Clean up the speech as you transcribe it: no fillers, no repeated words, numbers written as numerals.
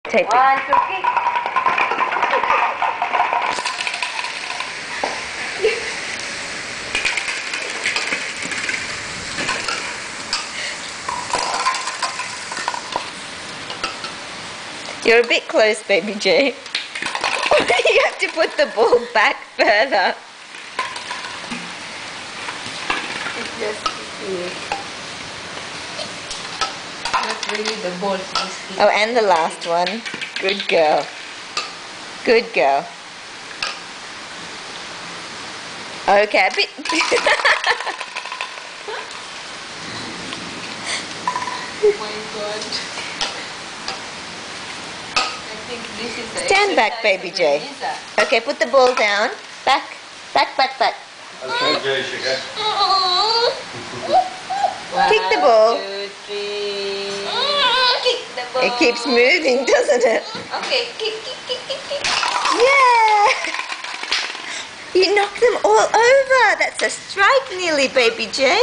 Tape it. 1, 2, kick. You're a bit close, baby J. You have to put the ball back further. It's just not really the ball. Oh, and the last one. Good girl. Good girl. Okay, a bit. Oh my god. I think this is the Stand back, exercise baby of J. Elisa. Okay, put the ball down. Back. Back, back, back. Okay, Jay, sugar. Kick the ball. 1, 2, 3. Kick the ball. It keeps moving, doesn't it? Okay, kick, kick, kick, kick, kick. Yeah! You knocked them all over. That's a strike nearly, baby J.